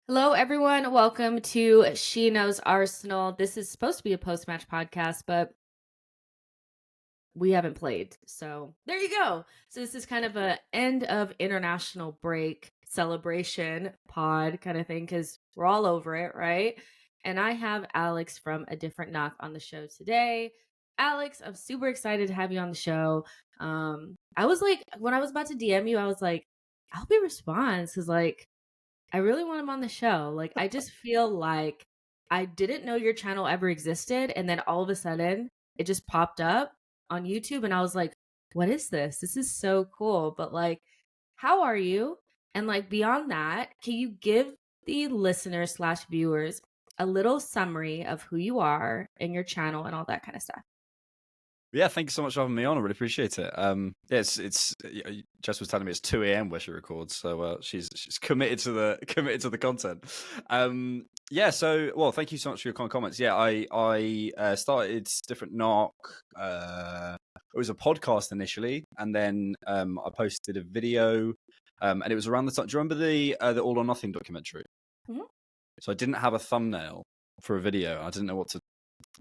Hello, everyone. Welcome to She Knows Arsenal. This is supposed to be a post match podcast, but we haven't played. So there you go. So this is kind of a end of international break celebration pod kind of thing because we're all over it, right? And I have Alex from A Different Knock on the show today. Alex, I'm super excited to have you on the show. I was like, when I was about to DM you, I was like, I hope he responds because I really want him on the show. Like, I just feel like I didn't know your channel ever existed. And then all of a sudden, it just popped up on YouTube. And I was like, what is this? This is so cool. But, how are you? And, beyond that, can you give the listeners slash viewers a little summary of who you are and your channel and all that kind of stuff? Yeah, thank you so much for having me on. I really appreciate it. It's Jess was telling me it's 2 a.m. where she records, so she's committed to the content. Well, thank you so much for your kind comments. Yeah, I started Different Knock. It was a podcast initially, and then I posted a video, and it was around the time. Do you remember the All or Nothing documentary? Mhm. So I didn't have a thumbnail for a video. I didn't know what to.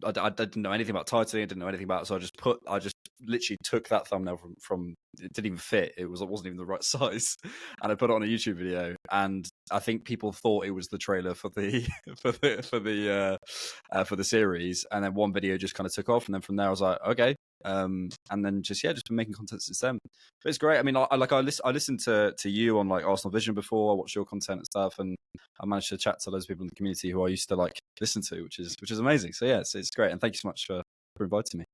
I didn't know anything about titling. I didn't know anything about it, so I just literally took that thumbnail from it didn't even fit. It wasn't even the right size, and I put it on a YouTube video. And I think people thought it was the trailer for the for the series. And then one video just kind of took off, and then from there I was like, okay. And then just been making content since then. But it's great. I mean, I listened to you on like Arsenal Vision before. I watched your content and stuff, and I managed to chat to those people in the community who I used to like listen to, which is amazing. So yeah, it's great, and thank you so much for inviting me.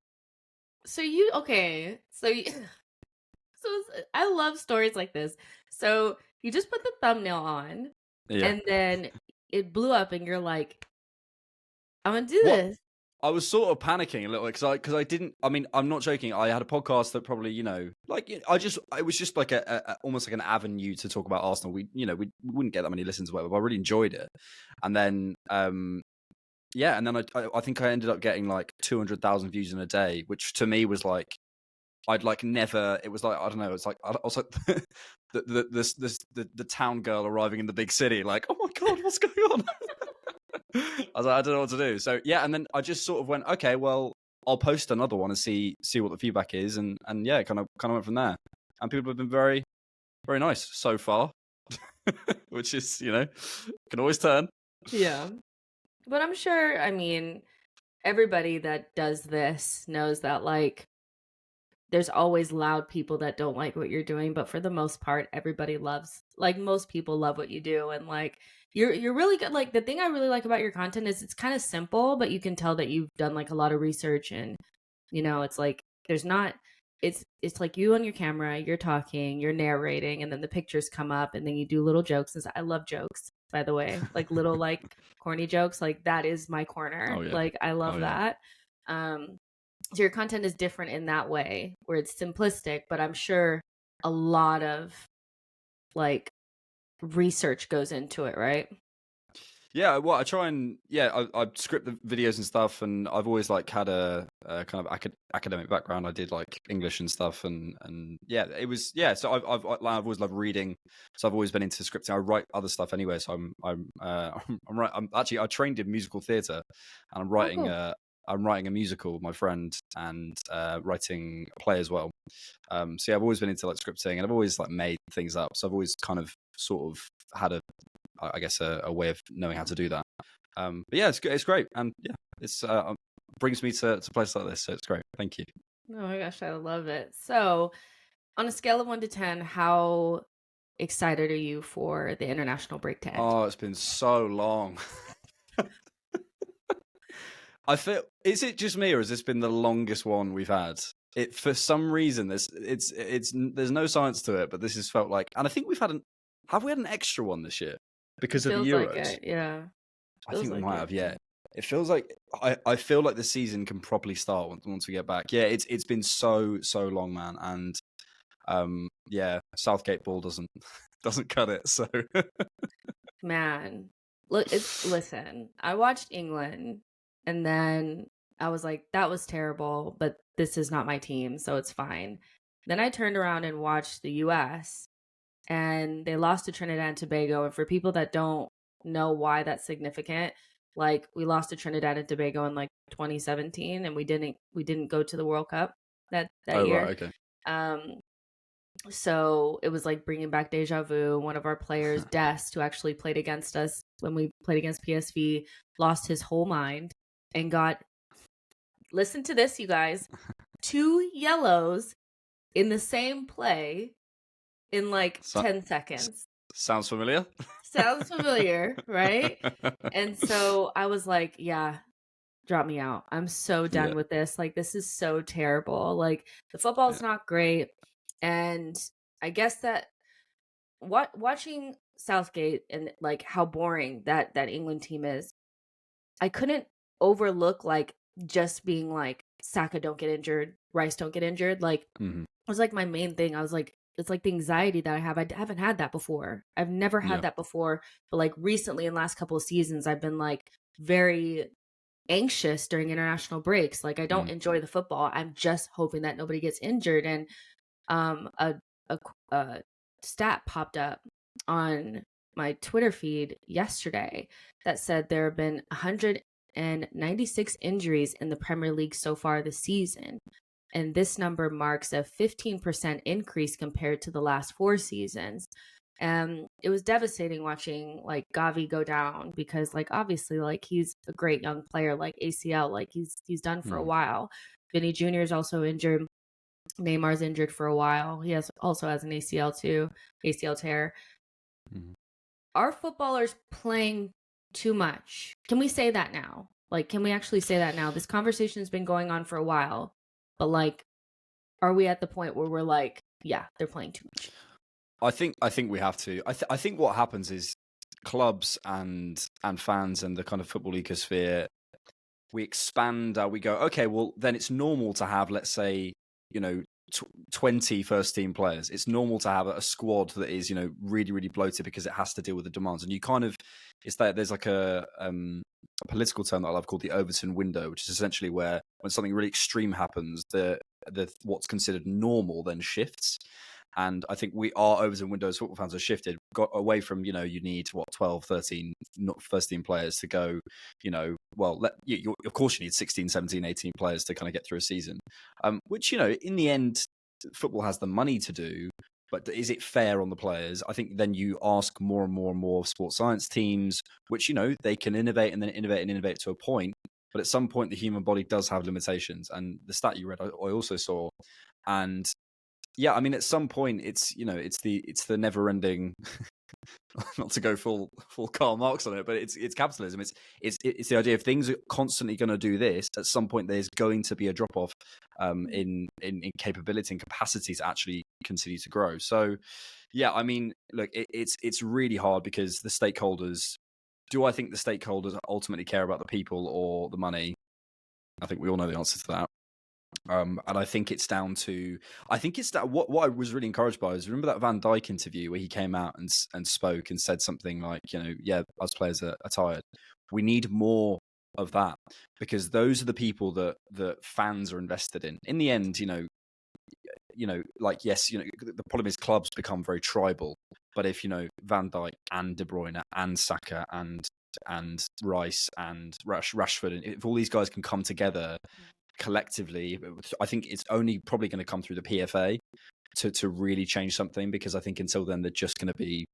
So you okay? I love stories like this. So you just put the thumbnail on, Yeah. and then it blew up, and you're like, "I'm gonna do What this." I was sort of panicking a little bit because I didn't. I mean, I'm not joking. I had a podcast that probably it was just like a almost like an avenue to talk about Arsenal. We wouldn't get that many listens, or whatever. But I really enjoyed it, and then yeah, and then I think I ended up getting like 200,000 views in a day, which to me was like I'd like never. It was like I don't know. It's like I was like the town girl arriving in the big city. Like, oh my god, what's going on? I was like, I don't know what to do. So yeah, and then I just sort of went, okay, well, I'll post another one and see what the feedback is, and yeah, kind of went from there. And people have been very very nice so far, which is can always turn. Yeah. But I'm sure, I mean, everybody that does this knows that there's always loud people that don't like what you're doing, but for the most part, everybody loves, most people love what you do, and you're really good. Like, the thing I really like about your content is it's kind of simple, but you can tell that you've done like a lot of research, and it's like there's not it's like you on your camera, you're talking, you're narrating, and then the pictures come up, and then you do little jokes. And I love jokes, by the way, like little corny jokes. Like, that is my corner. Oh yeah, Like, I oh love yeah. that. So your content is different in that way, where it's simplistic, but I'm sure a lot of like research goes into it, right? Yeah, well, I try and I script the videos and stuff, and I've always like had a kind of academic background. I did like English and stuff, and yeah, it was So I've always loved reading, so I've always been into scripting. I write other stuff anyway, so I'm actually I trained in musical theatre, and Oh, cool. I'm writing a musical with my friend, and writing a play as well. So yeah, I've always been into like scripting, and I've always like made things up. So I've always kind of sort of had I guess a way of knowing how to do that. But yeah, it's great, and yeah, it's brings me to places like this, so it's great. Thank you. Oh my gosh, I love it. So, on a scale of 1 to 10, how excited are you for the international break to end? Oh, it's been so long. I feel, is it just me, or has this been the longest one we've had? It for some reason there's no science to it, but this has felt like, and I think have we had an extra one this year It because of the feels like Euros? it. Yeah. I Feels think we like might it. have, yeah. It feels like I feel like the season can properly start once we get back. Yeah, it's been so long, man, and yeah, Southgate ball doesn't doesn't cut it. So Man, look, listen, I watched England, and then I was like, that was terrible, but this is not my team, so it's fine. Then I turned around and watched the US, and they lost to Trinidad and Tobago. And for people that don't know why that's significant. Like we lost to Trinidad and Tobago in like 2017, and we didn't go to the World Cup that Oh year. right, okay. Um, so it was like bringing back deja vu. One of our players, Dest, who actually played against us when we played against PSV, lost his whole mind and got, listen to this, you guys, 2 yellows in the same play in like 10 seconds. Sounds familiar. Sounds familiar, right? And so I was like, yeah, drop me out. I'm so done with this. Like, this is so terrible. Like, the football's not great. And I guess that watching Southgate and like how boring that England team is, I couldn't overlook like just being like Saka don't get injured, Rice don't get injured. Like, it was like my main thing. I was like, it's like the anxiety that I have. I haven't had that before. I've never had that before. But like recently in the last couple of seasons, I've been like very anxious during international breaks. Like I don't enjoy the football. I'm just hoping that nobody gets injured. And a stat popped up on my Twitter feed yesterday that said there have been 196 injuries in the Premier League so far this season. And this number marks a 15% increase compared to the last 4 seasons. And it was devastating watching like Gavi go down because like obviously like he's a great young player, like ACL, like he's done for a while. Vinny Jr. is also injured. Neymar's injured for a while. He also has an ACL too, ACL tear. Are footballers playing too much? Can we say that now? Like, can we actually say that now? This conversation has been going on for a while, but like, are we at the point where we're like, yeah, they're playing too much? I think we have to. I think what happens is clubs and fans and the kind of football ecosphere, we expand. We go, okay, well then it's normal to have, let's say, 20 first team players. It's normal to have a squad that is, really, really bloated because it has to deal with the demands. And you kind of, it's that there's like a political term that I love called the Overton window, which is essentially where when something really extreme happens, the what's considered normal then shifts. And I think our Overton window as football fans have shifted, got away from, you need 12, 13 first team players to go, of course you need 16, 17, 18 players to kind of get through a season, which, in the end, football has the money to do. But is it fair on the players? I think then you ask more and more and more sports science teams, which, they can innovate and then innovate to a point. But at some point, the human body does have limitations. And the stat you read, I also saw. And yeah, I mean, at some point, it's it's the never-ending. Not to go full Karl Marx on it, but it's capitalism. It's the idea of things are constantly going to do this. At some point, there's going to be a drop off in capability and capacity to actually continue to grow. So, yeah, I mean, look, it's really hard because the stakeholders. Do I think the stakeholders ultimately care about the people or the money? I think we all know the answer to that. And I think it's down to what I was really encouraged by is, remember that Van Dijk interview where he came out and spoke and said something like, us players are tired. We need more of that because those are the people that fans are invested in. In the end, the problem is clubs become very tribal. But if Van Dijk and De Bruyne and Saka and Rice and Rashford, and if all these guys can come together collectively, I think it's only probably going to come through the PFA to really change something, because I think until then they're just going to be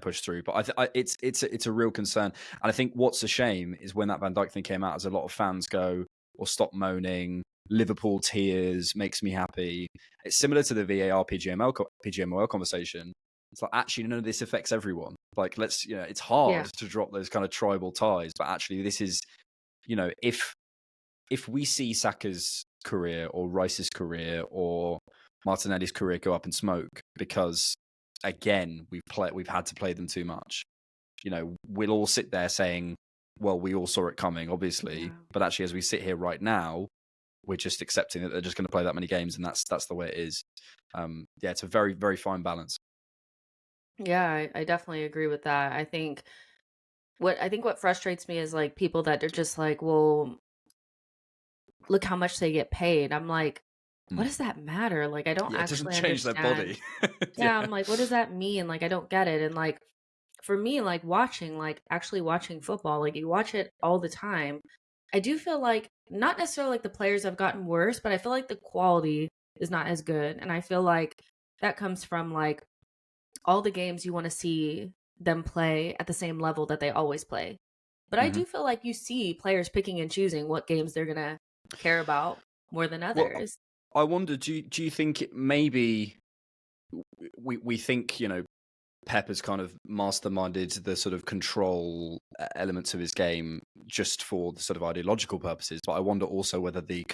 pushed through. But it's a real concern, and I think what's a shame is when that Van Dijk thing came out, as a lot of fans go, or stop moaning, Liverpool tears makes me happy. It's similar to the VAR PGMOL conversation. It's like, actually none of this affects everyone. Like, let's it's hard to drop those kind of tribal ties, but actually this is if we see Saka's career or Rice's career or Martinelli's career go up in smoke because, again, we've had to play them too much, we'll all sit there saying, well, we all saw it coming, obviously. But actually, as we sit here right now, we're just accepting that they're just going to play that many games, and that's the way it is. It's a very, very fine balance. Yeah, I definitely agree with that. I think what frustrates me is like people that are just like, well, look how much they get paid. I'm like, what does that matter? Like, I don't actually change understand. their body. I'm like, what does that mean? Like, I don't get it. And like, for me, like actually watching football, like you watch it all the time. I do feel like not necessarily like the players have gotten worse, but I feel like the quality is not as good. And I feel like that comes from like all the games you want to see them play at the same level that they always play. But I Hmm. do feel like you see players picking and choosing what games they're going to care about more than Well, others. I wonder, do you think it maybe we think, Pep has kind of masterminded the sort of control elements of his game just for the sort of ideological purposes. But I wonder also whether the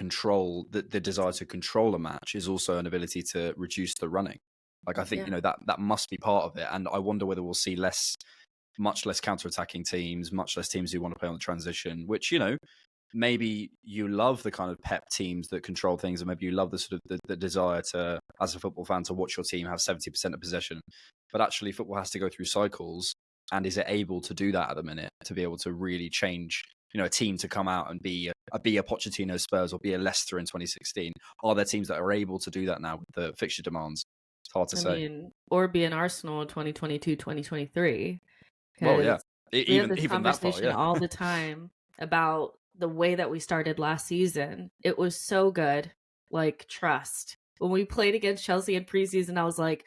desire to control a match is also an ability to reduce the running. Like, I think, Yeah. that must be part of it. And I wonder whether we'll see much less counter-attacking teams, much less teams who want to play on the transition, which, maybe you love the kind of Pep teams that control things, and maybe you love the sort of the desire to, as a football fan, to watch your team have 70% of possession. But actually, football has to go through cycles, and is it able to do that at the minute, to be able to really change, a team to come out and be a Pochettino Spurs or be a Leicester in 2016? Are there teams that are able to do that now with the fixture demands? It's hard to say. mean, or be an Arsenal in 2022, 2023. Well, yeah, Because we have this even that far, conversation yeah. all the time about the way that we started last season. It was so good. Like, trust. When we played against Chelsea in preseason, I was like,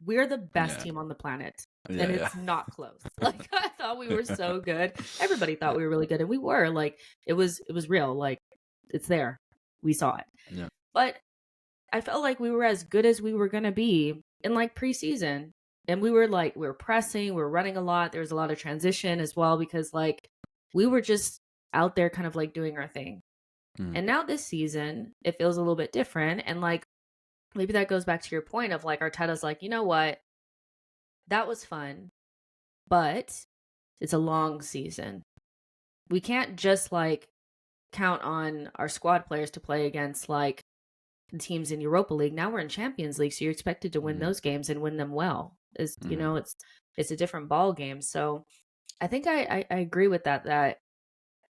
we're the best Yeah. team on the planet. Yeah, And it's not close. Like, I thought we were so good. Everybody thought we were really good. And we were. Like, it was real. Like, it's there. We saw it. Yeah. But I felt like we were as good as we were going to be in like preseason. And we were pressing, we were running a lot. There was a lot of transition as well because like we were just out there kind of like doing our thing. And now this season, it feels a little bit different. And like maybe that goes back to your point of like Arteta's like, you know what? That was fun, but it's a long season. We can't just like count on our squad players to play against like the teams in Europa League. Now we're in Champions League, so you're expected to win those games and win them well. It's a different ball game. So I think I agree with that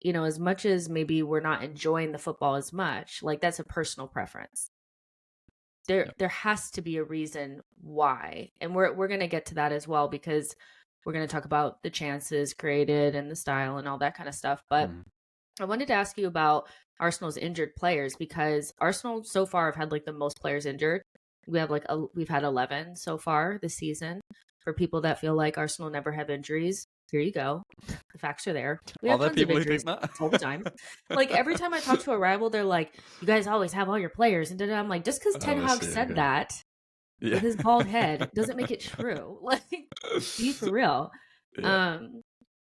as much as maybe we're not enjoying the football as much, like that's a personal preference. There has to be a reason why. And we're gonna get to that as well because we're gonna talk about the chances created and the style and all that kind of stuff. But I wanted to ask you about Arsenal's injured players because Arsenal so far have had like the most players injured. We've had 11 so far this season. For people that feel like Arsenal never have injuries, here you go. The facts are there. We have Are there tons of people who think injuries that? all the time. Like every time I talk to a rival, they're like, "You guys always have all your players," and I'm like, just because Ten Hag said that with his bald head doesn't make it true. Like, be for real. Yeah.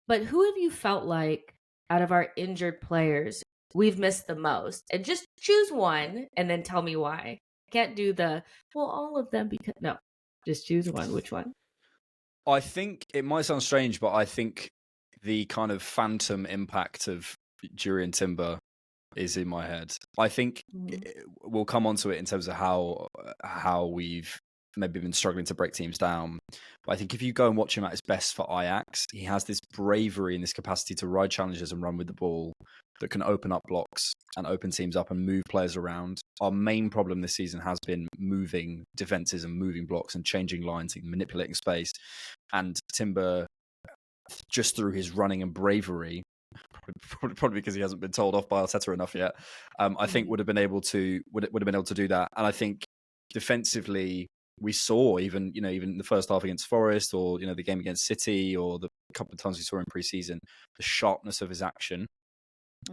But who have you felt like out of our injured players we've missed the most? And just choose one and then tell me why. Can't do all of them because no. Just choose one. Which one? I think it might sound strange, but I think the kind of phantom impact of Jurriën Timber is in my head. I think we'll come onto it in terms of how we've maybe been struggling to break teams down. But I think if you go and watch him at his best for Ajax, he has this bravery and this capacity to ride challenges and run with the ball that can open up blocks and open teams up and move players around. Our main problem this season has been moving defenses and moving blocks and changing lines and manipulating space. And Timber, just through his running and bravery, probably because he hasn't been told off by Arteta enough yet, I think would have been able to do that. And I think defensively, we saw even the first half against Forest, or the game against City, or the couple of times we saw in pre-season, the sharpness of his action.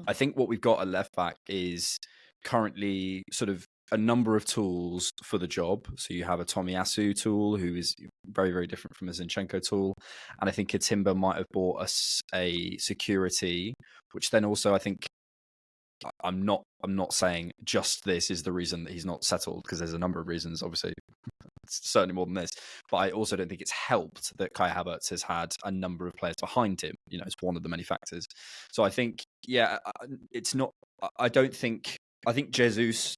I think what we've got at left back is currently sort of a number of tools for the job. So you have a Tomiyasu tool, who is very, very different from a Zinchenko tool. And I think a Timber might have bought us a security, which then also I think I'm not saying just this is the reason that he's not settled, because there's a number of reasons, obviously. It's certainly more than this, but I also don't think it's helped that Kai Havertz has had a number of players behind him. It's one of the many factors. So I think, it's not. I think Jesus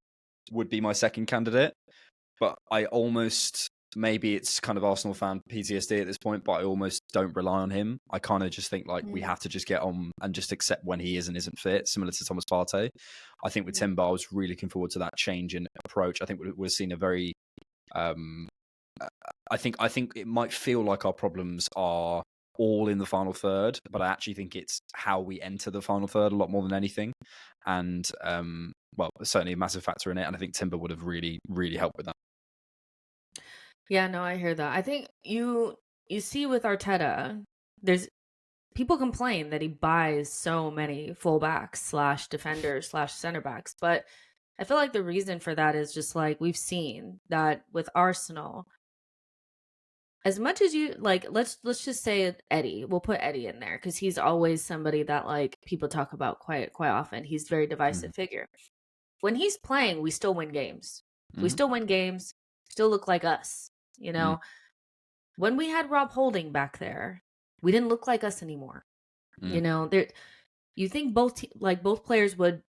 would be my second candidate, but I almost, maybe it's kind of Arsenal fan PTSD at this point, but I almost don't rely on him. I kind of just think like we have to just get on and just accept when he is and isn't fit, similar to Thomas Partey. I think with Timber, I was really looking forward to that change in approach. I think we've seen a very I think it might feel like our problems are all in the final third, but I actually think it's how we enter the final third a lot more than anything. And well, certainly a massive factor in it. And I think Timber would have really, really helped with that. Yeah, no, I hear that. I think you see with Arteta, there's people complain that he buys so many fullbacks slash defenders slash center backs, but I feel like the reason for that is just like we've seen that with Arsenal. As much as you like, let's just say Eddie. We'll put Eddie in there because he's always somebody that like people talk about quite often. He's a very divisive figure. When he's playing, we still win games. We still win games. Still look like us. You know, when we had Rob Holding back there, we didn't look like us anymore. You know, there. You think both players would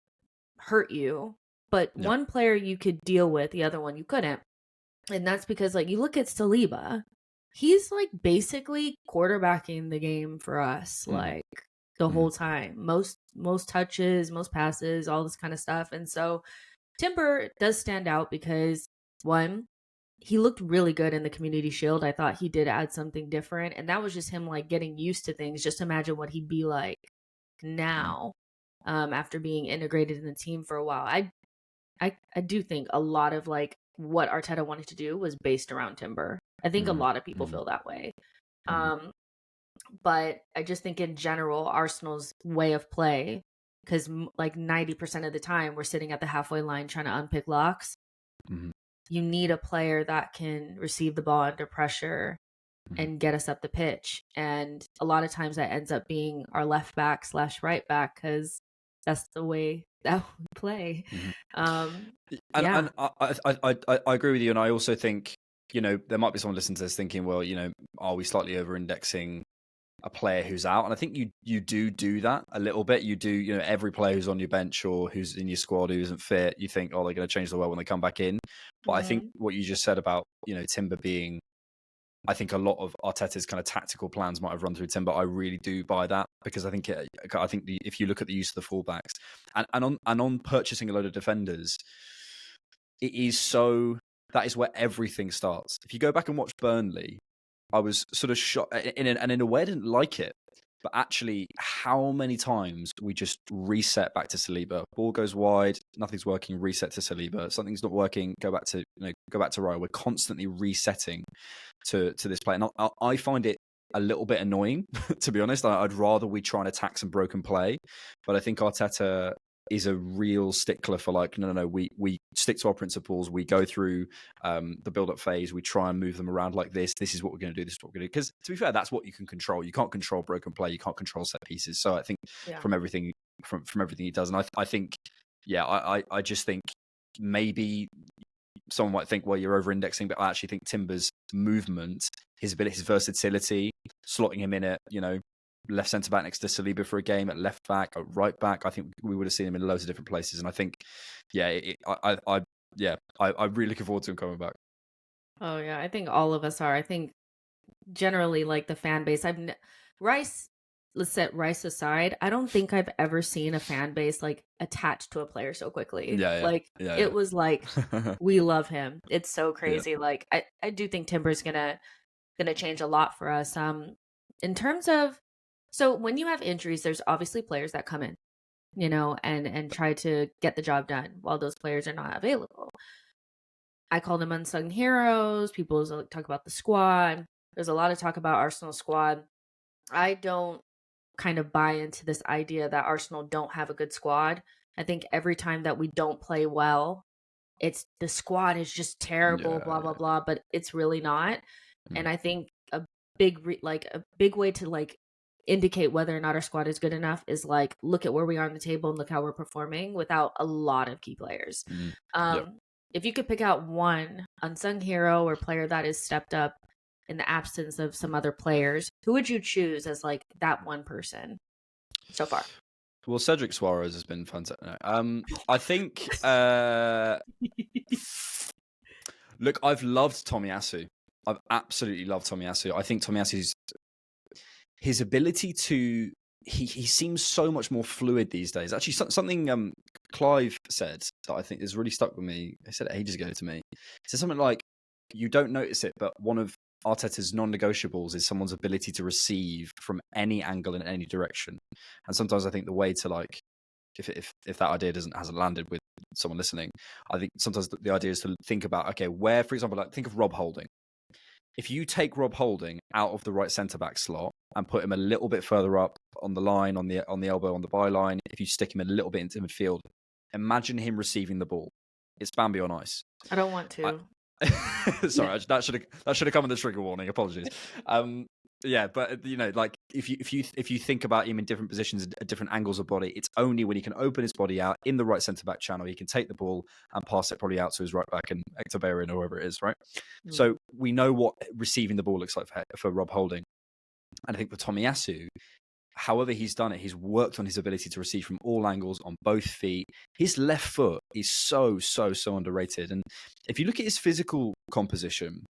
hurt you, but one player you could deal with, the other one you couldn't, and that's because like you look at Saliba. He's like basically quarterbacking the game for us, like the whole time. Most touches, most passes, all this kind of stuff. And so Timber does stand out because one, he looked really good in the Community Shield. I thought he did add something different, and that was just him like getting used to things. Just imagine what he'd be like now, after being integrated in the team for a while. I do think a lot of like what Arteta wanted to do was based around Timber. I think a lot of people feel that way. But I just think in general, Arsenal's way of play, because like 90% of the time we're sitting at the halfway line trying to unpick locks. You need a player that can receive the ball under pressure and get us up the pitch. And a lot of times that ends up being our left back slash right back because that's the way that we play. And I agree with you. And I also think, you know, there might be someone listening to this thinking, well, you know, are we slightly over-indexing a player who's out? And I think you do that a little bit. You do, you know, every player who's on your bench or who's in your squad who isn't fit, you think, oh, they're going to change the world when they come back in. But I think what you just said about, you know, Timber being, I think a lot of Arteta's kind of tactical plans might have run through Timber. I really do buy that because I think if you look at the use of the fullbacks and on purchasing a load of defenders, it is so. That is where everything starts. If you go back and watch Burnley, I was sort of shocked, and in a way I didn't like it. But actually, how many times we just reset back to Saliba? Ball goes wide, nothing's working. Reset to Saliba. Something's not working. Go back to Raya. We're constantly resetting to this play, and I find it a little bit annoying, to be honest. I'd rather we try and attack some broken play, but I think Arteta is a real stickler for like, no, we stick to our principles. We go through the build-up phase. We try and move them around like this. This is what we're going to do. This is what we're going to do. Because to be fair, that's what you can control. You can't control broken play. You can't control set pieces. So I think from everything he does, and I think, I just think maybe someone might think, well, you're over-indexing, but I actually think Timber's movement, his ability, his versatility, slotting him in at, you know, left centre back next to Saliba for a game, at left back, at right back. I think we would have seen him in loads of different places, and I think, I'm really looking forward to him coming back. Oh yeah, I think all of us are. I think generally, like the fan base, Rice. Let's set Rice aside. I don't think I've ever seen a fan base like attached to a player so quickly. It was like we love him. It's so crazy. Yeah. Like I do think Timber's gonna change a lot for us. In terms of. So when you have injuries, there's obviously players that come in, you know, and try to get the job done while those players are not available. I call them unsung heroes. People talk about the squad. There's a lot of talk about Arsenal squad. I don't kind of buy into this idea that Arsenal don't have a good squad. I think every time that we don't play well, it's the squad is just terrible, blah, blah, blah, but it's really not. And I think a big way to like indicate whether or not our squad is good enough is like look at where we are on the table and look how we're performing without a lot of key players. If you could pick out one unsung hero or player that is stepped up in the absence of some other players, who would you choose as like that one person so far? Well, Cedric Suarez has been fantastic. I think look, I've loved Tomiyasu. I've absolutely loved Tomiyasu. I think Tomiyasu's his ability to he seems so much more fluid these days. Actually, something Clive said that I think has really stuck with me. He said it ages ago to me. He said something like, "You don't notice it, but one of Arteta's non-negotiables is someone's ability to receive from any angle in any direction. And sometimes I think the way to like, if that idea hasn't landed with someone listening, I think sometimes the idea is to think about, okay, where, for example, like think of Rob Holding. If you take Rob Holding out of the right centre back slot and put him a little bit further up on the line, on the elbow, on the byline, if you stick him a little bit into midfield, imagine him receiving the ball. It's Bambi on ice. I don't want to. Sorry, that should have come in the trigger warning. Apologies. Yeah, but like if you think about him in different positions at different angles of body, it's only when he can open his body out in the right centre back channel, he can take the ball and pass it probably out to his right back and Hector Bellerin or whoever it is, right? So we know what receiving the ball looks like for Rob Holding, and I think for Tomiyasu, however he's done it, he's worked on his ability to receive from all angles on both feet. His left foot is so underrated, and if you look at his physical composition,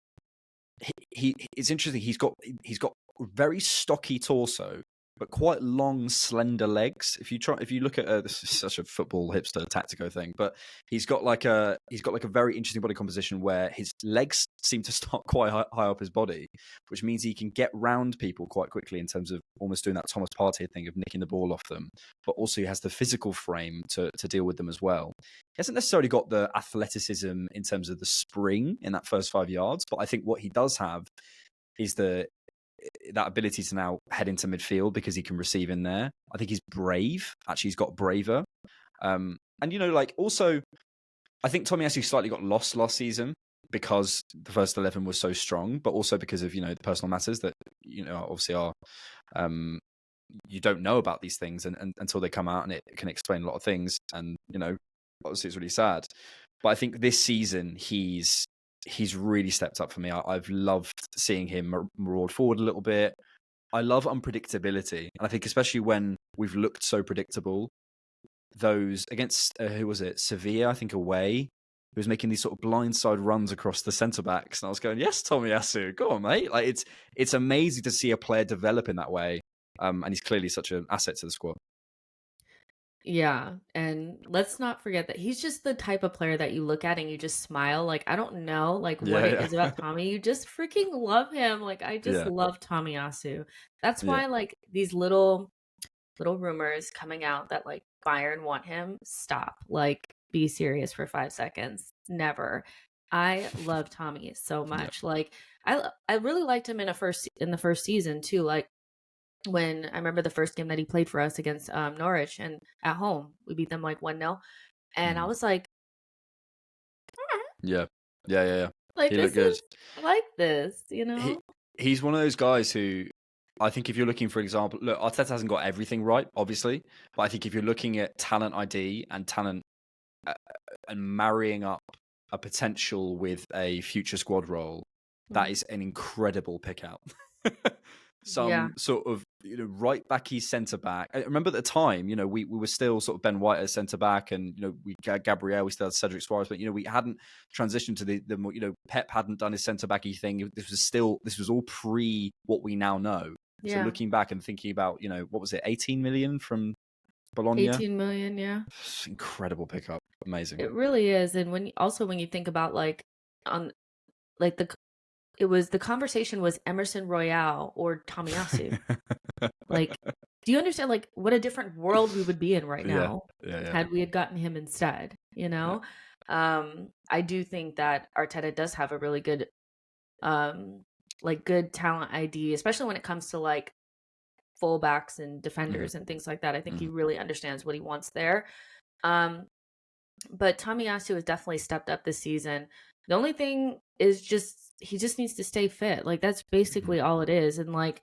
it's interesting. He's got very stocky torso, but quite long, slender legs. If you look at this is such a football hipster tactico thing, but he's got like a very interesting body composition where his legs seem to start quite high up his body, which means he can get round people quite quickly in terms of almost doing that Thomas Partey thing of nicking the ball off them. But also he has the physical frame to deal with them as well. He hasn't necessarily got the athleticism in terms of the spring in that first 5 yards, but I think what he does have is that ability to now head into midfield because he can receive in there. I think he's brave. Actually, he's got braver. And like also, I think Tomiyasu slightly got lost last season because the first 11 was so strong, but also because of the personal matters that obviously are you don't know about these things and until they come out, and it can explain a lot of things. And obviously it's really sad. But I think this season he's really stepped up for me. I've loved seeing him maraud forward a little bit. I love unpredictability. And I think especially when we've looked so predictable, those against, who was it? Sevilla, I think away, who was making these sort of blindside runs across the centre-backs. And I was going, yes, Tomiyasu, go on, mate. Like it's amazing to see a player develop in that way. And he's clearly such an asset to the squad. Yeah, and let's not forget that he's just the type of player that you look at and you just smile. Like, I don't know, like, what it is about Tommy. You just freaking love him. Like, I just love Tomiyasu. That's why, like, these little rumors coming out that, like, Bayern want him, stop. Like, be serious for 5 seconds. Never. I love Tommy so much. Like, I really liked him in the first season, too. Like, when I remember the first game that he played for us against Norwich, and at home we beat them like 1-0, and I was like, yeah. Like, he looked good. I like this, He's one of those guys who I think if you're looking, for example, look, Arteta hasn't got everything right, obviously, but I think if you're looking at talent ID and talent and marrying up a potential with a future squad role, that is an incredible pick out. Sort of right backy centre back. I remember at the time, we were still sort of Ben White as centre back, and we had Gabriel, we still had Cedric Suarez, but we hadn't transitioned to the more, Pep hadn't done his centre backy thing. This was all pre what we now know. So looking back and thinking about, what was it, 18 million from Bologna? 18 million, yeah. Incredible pickup, amazing. It really is, and when you think about the conversation was Emerson Royale or Tomiyasu. Like, do you understand, like, what a different world we would be in right now had we gotten him instead, I do think that Arteta does have a really good, good talent ID, especially when it comes to, like, fullbacks and defenders and things like that. I think he really understands what he wants there. But Tomiyasu has definitely stepped up this season. The only thing is he just needs to stay fit. Like, that's basically all it is. And, like,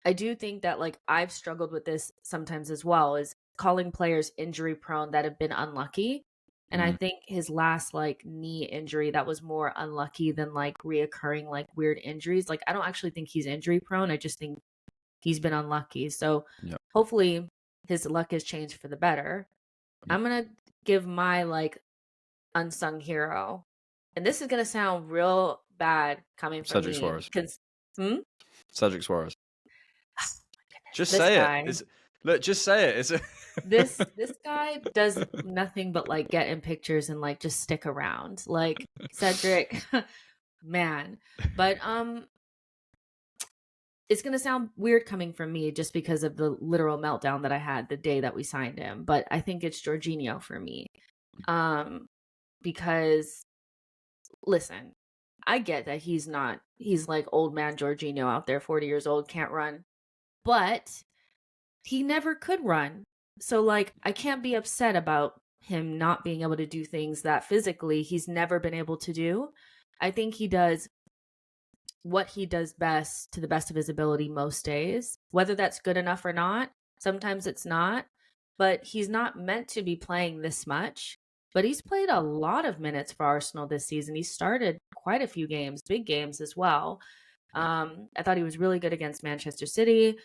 I do think that, like, I've struggled with this sometimes as well, is calling players injury prone that have been unlucky. And I think his last, like, knee injury, that was more unlucky than, like, reoccurring, like, weird injuries. Like, I don't actually think he's injury prone. I just think he's been unlucky. So hopefully his luck has changed for the better. I'm going to give my, like, unsung hero. And this is going to sound real bad coming from Cedric me. Suarez. Cedric Suarez. Just This say guy. it. Look, just say it. This guy does nothing but, like, get in pictures and, like, just stick around. Like, Cedric, man. But it's going to sound weird coming from me just because of the literal meltdown that I had the day that we signed him, but I think it's Jorginho for me. Because listen, I get that he's like old man Jorginho out there, 40 years old, can't run, but he never could run. So like, I can't be upset about him not being able to do things that physically he's never been able to do. I think he does what he does best to the best of his ability most days. Whether that's good enough or not, sometimes it's not, but he's not meant to be playing this much. But he's played a lot of minutes for Arsenal this season. He started quite a few games, big games as well. I thought he was really good against Manchester City.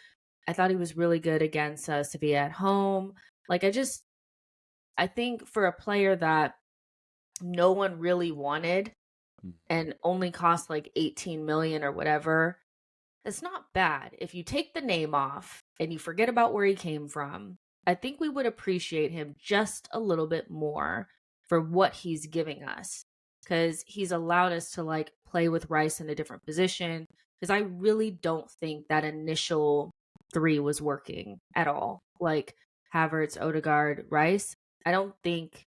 I thought he was really good against Sevilla at home. Like, I think for a player that no one really wanted and only cost like 18 million or whatever, it's not bad. If you take the name off and you forget about where he came from, I think we would appreciate him just a little bit more for what he's giving us, because he's allowed us to like play with Rice in a different position, because I really don't think that initial three was working at all. Like Havertz, Odegaard, Rice, I don't think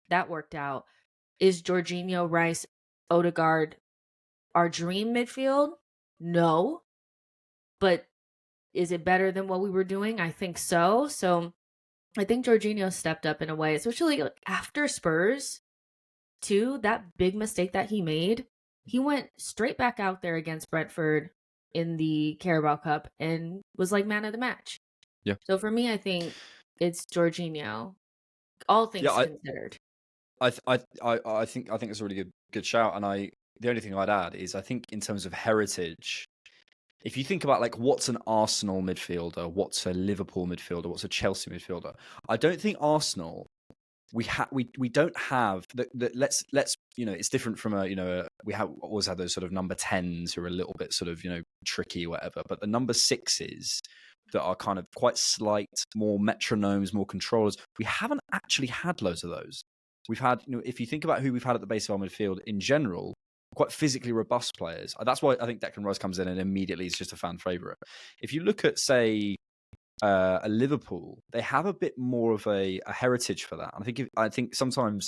that worked out. Is Jorginho, Rice, Odegaard our dream midfield? No. But is it better than what we were doing? I think so. So I think Jorginho stepped up in a way, especially after Spurs, too. That big mistake that he made, he went straight back out there against Brentford in the Carabao Cup and was like man of the match. Yeah. So for me, I think it's Jorginho, all things considered. I think it's a really good shout. And the only thing I'd add is I think in terms of heritage, if you think about like what's an Arsenal midfielder, what's a Liverpool midfielder, what's a Chelsea midfielder, I don't think Arsenal we don't have let's it's different from we have always had those sort of number 10s who are a little bit sort of tricky or whatever, but the number 6s that are kind of quite slight, more metronomes, more controllers, we haven't actually had loads of those. We've had, if you think about who we've had at the base of our midfield in general, quite physically robust players. That's why I think Declan Rice comes in and immediately is just a fan favourite. If you look at, say, a Liverpool, they have a bit more of a heritage for that. And I think sometimes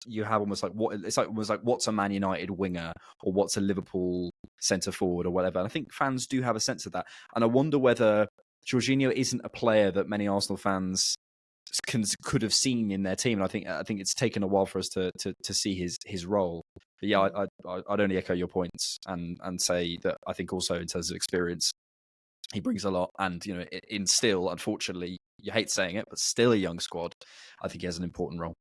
you have almost like what's a Man United winger or what's a Liverpool centre forward or whatever. And I think fans do have a sense of that. And I wonder whether Jorginho isn't a player that many Arsenal fans could have seen in their team. And I think it's taken a while for us to see his role. But yeah, I'd only echo your points and say that I think also in terms of experience, he brings a lot. And in still, unfortunately, you hate saying it, but still a young squad, I think he has an important role.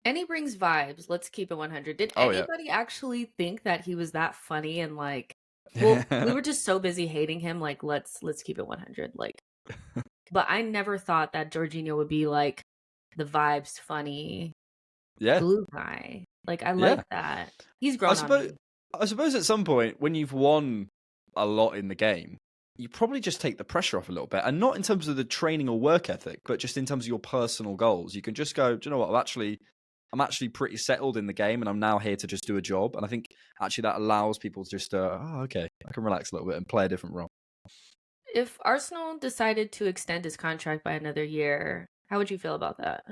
And he brings vibes. Let's keep it 100. Did anybody actually think that he was that funny and like? Well, we were just so busy hating him. Like, let's keep it 100. Like, but I never thought that Jorginho would be like the vibes funny, glue guy. Like, I like that. He's grown on me. I suppose at some point when you've won a lot in the game, you probably just take the pressure off a little bit, and not in terms of the training or work ethic, but just in terms of your personal goals. You can just go, do you know what? I'm actually pretty settled in the game, and I'm now here to just do a job. And I think actually that allows people to just, okay, I can relax a little bit and play a different role. If Arsenal decided to extend his contract by another year, how would you feel about that?